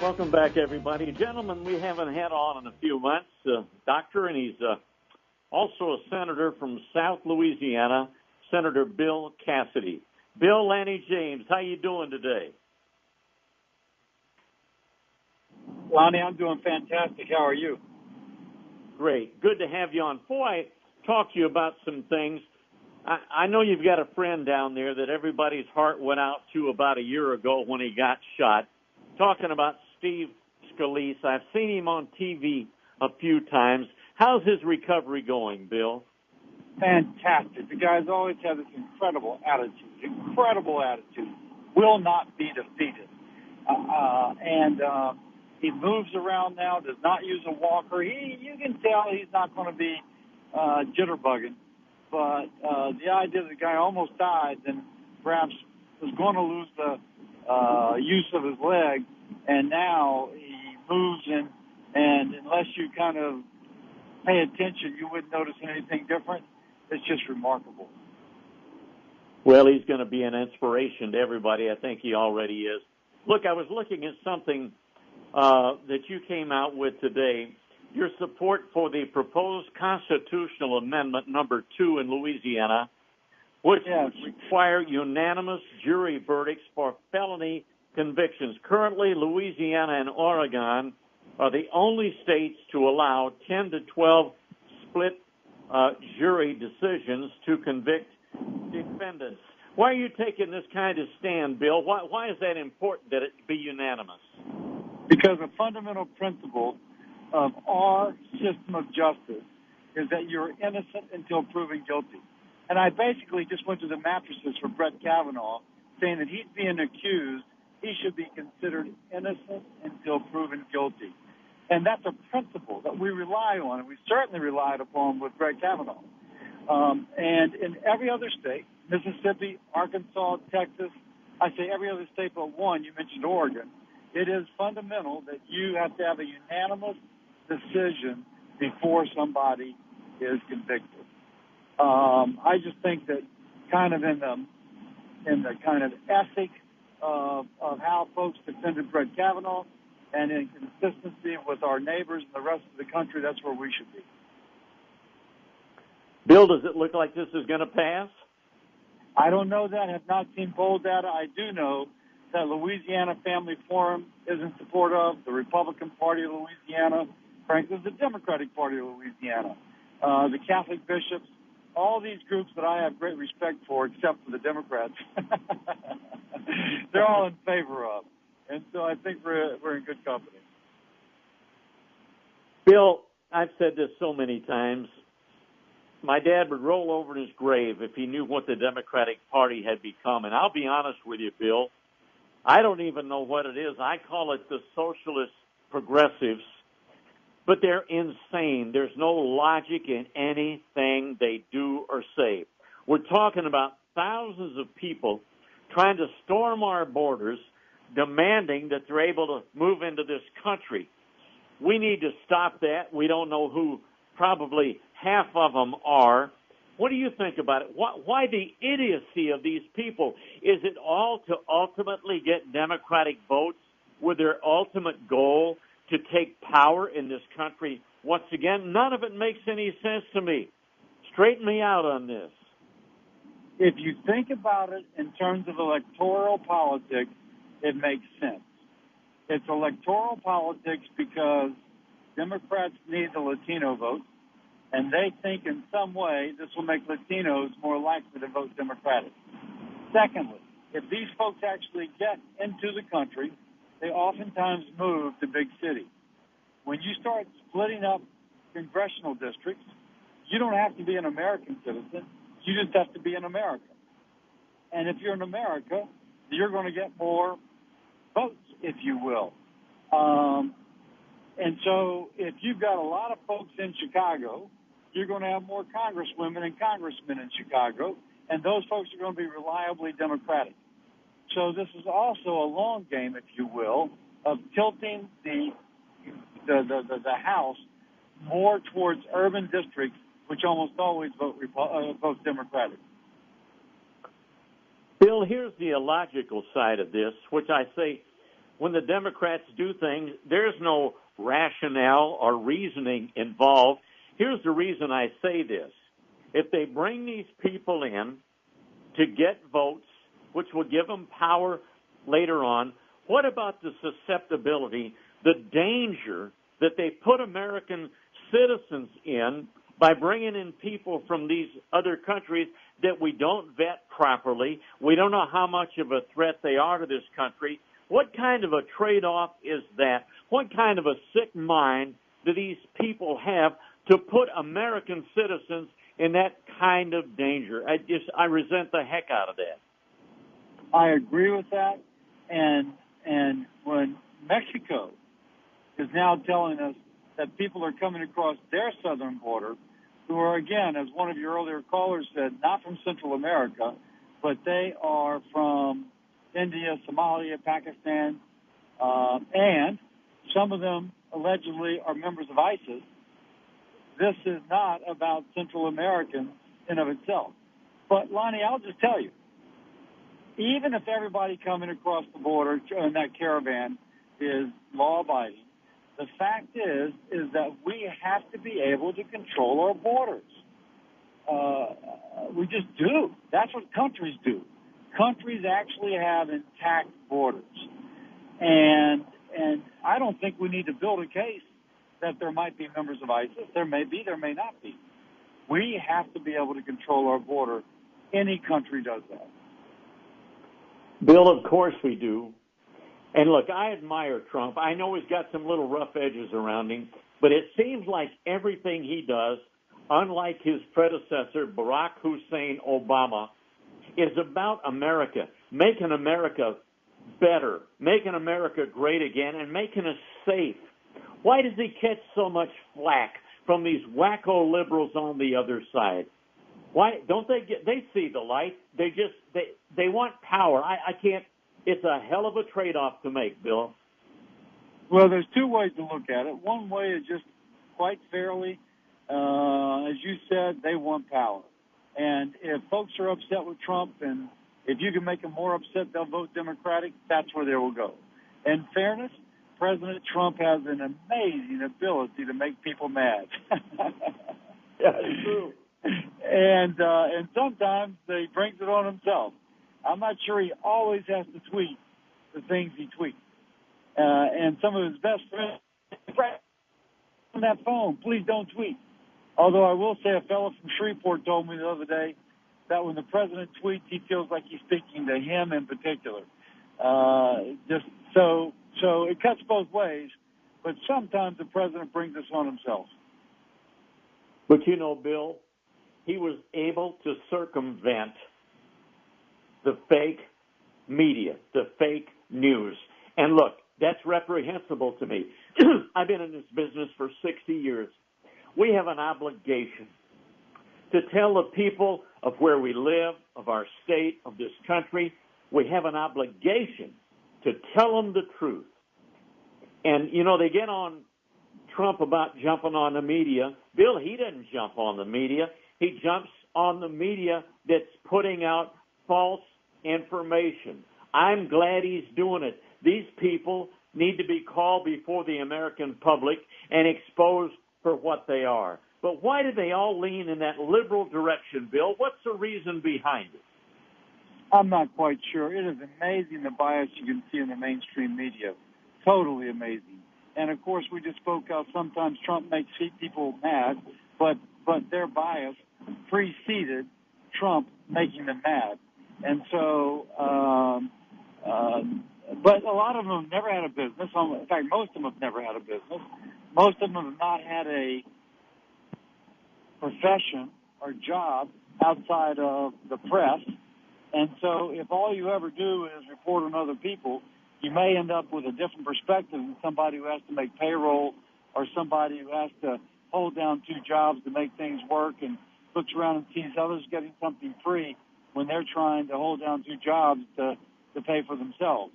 Welcome back, everybody. Gentlemen, we haven't had on in a few months. Doctor, and he's also a senator from South Louisiana, Senator Bill Cassidy. Bill, Lanny, James, how you doing today? Lonnie, I'm doing fantastic. How are you? Great. Good to have you on. Before I talk to you about some things, I know you've got a friend down there that everybody's heart went out to about a year ago when he got shot. Talking about Steve Scalise. I've seen him on TV a few times. How's his recovery going, Bill? Fantastic. The guy's always had this incredible attitude. Will not be defeated. He moves around now, does not use a walker. You can tell he's not going to be jitterbugging. But the idea that the guy almost died and perhaps was going to lose the use of his leg, and now he moves in, and unless you kind of pay attention, you wouldn't notice anything different. It's just remarkable. Well, he's going to be an inspiration to everybody. I think he already is. Look, I was looking at something that you came out with today, your support for the proposed constitutional amendment number 2 in Louisiana, which would require unanimous jury verdicts for felony convictions. Currently, Louisiana and Oregon are the only states to allow 10 to 12 split jury decisions to convict defendants. Why are you taking this kind of stand, Bill? Why is that important that it be unanimous? Because a fundamental principle of our system of justice is that you're innocent until proven guilty. And I basically just went to the mattresses for Brett Kavanaugh, saying that he's being accused. He should be considered innocent until proven guilty. And that's a principle that we rely on, and we certainly relied upon with Brett Kavanaugh. And in every other state, Mississippi, Arkansas, Texas, I say every other state but one, you mentioned Oregon, it is fundamental that you have to have a unanimous decision before somebody is convicted. I just think that kind of in the kind of ethic of how folks defended Brett Kavanaugh and in consistency with our neighbors and the rest of the country, that's where we should be. Bill, does it look like this is going to pass? I don't know that. I have not seen poll data. I do know that Louisiana Family Forum is in support of, the Republican Party of Louisiana, frankly, the Democratic Party of Louisiana, the Catholic bishops, all these groups that I have great respect for, except for the Democrats, they're all in favor of. And so I think we're in good company. Bill, I've said this so many times. My dad would roll over in his grave if he knew what the Democratic Party had become. And I'll be honest with you, Bill, I don't even know what it is. I call it the socialist progressives, but they're insane. There's no logic in anything they do or say. We're talking about thousands of people trying to storm our borders, demanding that they're able to move into this country. We need to stop that. We don't know who probably half of them are. What do you think about it? Why the idiocy of these people? Is it all to ultimately get Democratic votes with their ultimate goal to take power in this country? Once again, none of it makes any sense to me. Straighten me out on this. If you think about it in terms of electoral politics, it makes sense. It's electoral politics because Democrats need the Latino votes, and they think in some way this will make Latinos more likely to vote Democratic. Secondly, if these folks actually get into the country, they oftentimes move to big cities. When you start splitting up congressional districts, you don't have to be an American citizen. You just have to be an American. And if you're in America, you're going to get more votes, if you will. And so if you've got a lot of folks in Chicago, you're going to have more congresswomen and congressmen in Chicago, and those folks are going to be reliably Democratic. So this is also a long game, if you will, of tilting the House more towards urban districts, which almost always vote Democratic. Bill, here's the illogical side of this, which I say, when the Democrats do things, there's no rationale or reasoning involved. Here's the reason I say this. If they bring these people in to get votes, which will give them power later on, what about the susceptibility, the danger that they put American citizens in by bringing in people from these other countries that we don't vet properly? We don't know how much of a threat they are to this country. What kind of a trade-off is that? What kind of a sick mind do these people have to put American citizens in that kind of danger? I resent the heck out of that. I agree with that. And when Mexico is now telling us that people are coming across their southern border who are, again, as one of your earlier callers said, not from Central America, but they are from India, Somalia, Pakistan, and some of them allegedly are members of ISIS. This is not about Central Americans in of itself. But, Lonnie, I'll just tell you, even if everybody coming across the border in that caravan is law-abiding, the fact is that we have to be able to control our borders. We just do. That's what countries do. Countries actually have intact borders. And I don't think we need to build a case that there might be members of ISIS. There may be, there may not be. We have to be able to control our border. Any country does that. Bill, of course we do. And look, I admire Trump. I know he's got some little rough edges around him, but it seems like everything he does, unlike his predecessor, Barack Hussein Obama, is about America, making America better, making America great again, and making us safe. Why does he catch so much flack from these wacko liberals on the other side? Why don't they see the light? They want power. I can't. It's a hell of a trade-off to make, Bill. Well, there's two ways to look at it. One way is just quite fairly, as you said, they want power. And if folks are upset with Trump, and if you can make them more upset, they'll vote Democratic, that's where they will go. In fairness, President Trump has an amazing ability to make people mad. Yeah, it's true. And sometimes he brings it on himself. I'm not sure he always has to tweet the things he tweets. And some of his best friends on that phone, please don't tweet. Although I will say a fellow from Shreveport told me the other day that when the president tweets, he feels like he's speaking to him in particular. Just so it cuts both ways, but sometimes the president brings this on himself. But you know, Bill, he was able to circumvent the fake media, the fake news. And look, that's reprehensible to me. I've been in this business for 60 years. We have an obligation to tell the people of where we live, of our state, of this country. We have an obligation to tell them the truth. And, you know, they get on Trump about jumping on the media. Bill, he doesn't jump on the media. He jumps on the media that's putting out false information. I'm glad he's doing it. These people need to be called before the American public and exposed for what they are. But why do they all lean in that liberal direction, Bill? What's the reason behind it? I'm not quite sure. It is amazing the bias you can see in the mainstream media. Totally amazing. And, of course, we just spoke how sometimes Trump makes people mad, but their bias preceded Trump making them mad. And so, but a lot of them have never had a business. In fact, most of them have never had a business. Most of them have not had a profession or job outside of the press. And so if all you ever do is report on other people, you may end up with a different perspective than somebody who has to make payroll or somebody who has to hold down two jobs to make things work and looks around and sees others getting something free when they're trying to hold down two jobs to pay for themselves.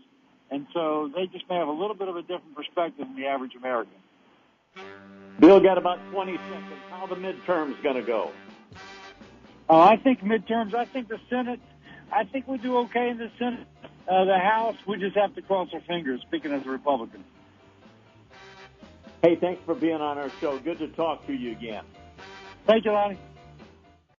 And so they just may have a little bit of a different perspective than the average American. Bill, got about 20 seconds. How are the midterms going to go? I think midterms, I think the Senate, I think we do okay in the Senate. The House, we just have to cross our fingers, speaking as a Republican. Hey, thanks for being on our show. Good to talk to you again. Thank you, Lonnie.